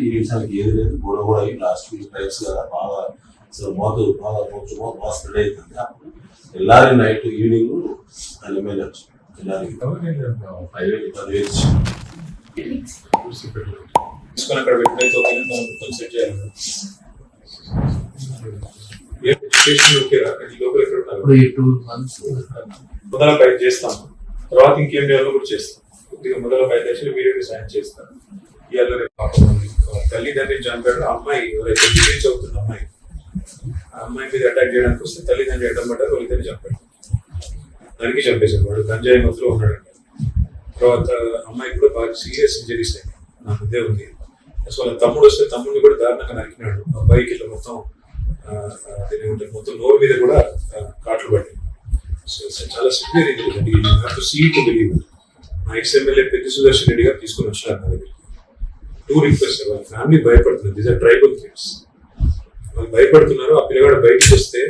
ఈ నిమిషానికి ఏది లేదు గొడవ కూడా అయ్యి లాస్ట్ వీక్ టైమ్స్ కదా బాగా అసలు బాగా కొంచెం బాగా స్ప్రెడ్ అవుతుంది. అప్పుడు ఎల్లారి నైట్ ఈవినింగ్ దాని మీద ఎల్లారి 5,000 తీసుకొని అక్కడ పెట్టినైతే సెట్ చేయాలి. మొదల పైకి చేస్తాం, తర్వాత ఇంకేం చేయాలో కూడా చేస్తాం. కొద్దిగా మొదల పైకి వచ్చి వీడియో డిజైన్ చేస్తాం. ఇవాళ తల్లిదండ్రులు చంపాడు. అమ్మాయి ఎవరైతే డిగ్రీ చదువుతున్న అమ్మాయి, ఆ అమ్మాయి మీద అటాక్ చేయడానికి వస్తే తల్లిదండ్రులు అడ్డం పడ్డారు, వాళ్ళిద్దరిని చంపాడు. దానికి చంపేశాడు. వాడు గంజాయి మత్తులో ఉన్నాడు. తర్వాత అమ్మాయి కూడా బాగా సీరియస్ ఇంజరీస్ అయ్యాయి. నాకు ఇదే ఉంది. అసలు వాళ్ళ తమ్ముడు వస్తే తమ్ముడిని కూడా దారుణంగా నరికినాడు. అబ్బాయికి ఇట్లా మొత్తం మొత్తం నోరు మీద కూడా కాట్లు పడ్డాయి. సో చాలా సివియర్ ఇంజరీ. నాకు సీట్ బిలీవ్ మా ఎక్స్ఎమ్మెల్యే పెద్ద సుదర్శన్ రెడ్డి గారు తీసుకొని వచ్చినారు నా దగ్గర. 2 రిక్వెస్ట్. వాళ్ళ ఫ్యామిలీ భయపడుతున్నారు. These are tribal kids. వాళ్ళు భయపడుతున్నారు. ఆ పిల్లగాడు బయటకు వస్తే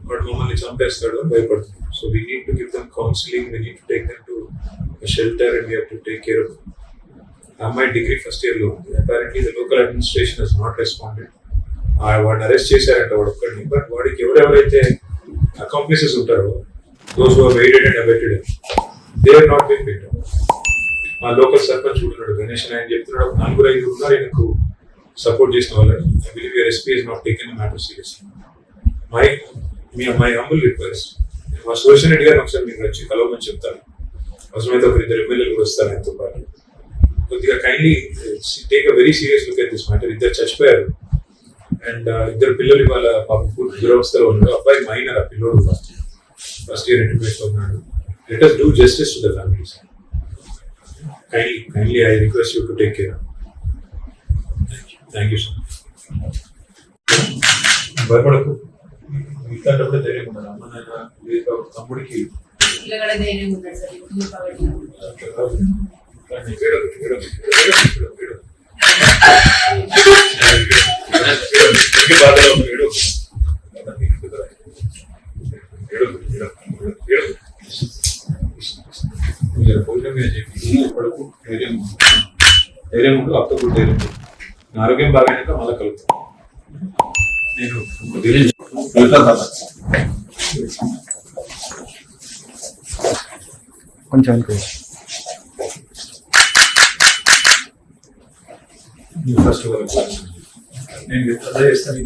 వాడు మమ్మల్ని చంపేస్తాడు అని భయపడుతున్నారు. So we need to give them counselling, we need to take them to shelter and we have to take care of. ఆ అమ్మాయి డిగ్రీ ఫస్ట్ ఇయర్ లో ఉంది. Apparently the local administration has not responded. వాడిని arrest చేశారంట వాడు ఒక్కడిని. But వాడికి ఎవరెవరైతే అకాంప్లిసెస్ ఉంటారో, those who have aided and abetted, they have not been picked. మా లోకల్ సర్పంచ్ ఉంటున్నాడు గణేష్, ఆయన చెప్తున్నాడు 4-5 ఉన్నారు ఈయనకు సపోర్ట్ చేసిన వాళ్ళు. I believe your SP has not taken the matter seriously. My humble request, మా సుదర్శన్ రెడ్డి గారిని ఒకసారి మీరు వచ్చి కలవమని చెప్తాను. అవసరమైతే ఒక 2 ఎమ్మెల్యేలు కూడా వస్తారు ఆయనతో పాటు. కొద్దిగా kindly take a very serious look at this matter. ఇద్దరు చచ్చిపోయారు అండ్ 2 పిల్లలు ఇవాళ పాపం పూర్తి దురవస్థలో ఉన్నారు. అబ్బాయి మైనర్, ఆ పిల్లోడు ఫస్ట్ ఇయర్ ఇంటర్మీడియట్ లో ఉన్నాడు. Let us do justice to the families. Kindly I request you to take care. Thank you so much. భయపడకు. ఇట్లాంటప్పుడే ధైర్యం ఉండాలి. అమ్మ నాయన లేదు కాబట్టి తమ్ముడికి ధైర్యం ఉండాలి సార్. భోజనం మీద చెప్పి ఎప్పటికూ ధైర్యం ఉండు, అప్పుడు ధైర్యం. ఆరోగ్యం బాగాక మళ్ళీ కలుగుతాం. నేను కొంచెం ఫస్ట్ నేను అదే చేస్తాను.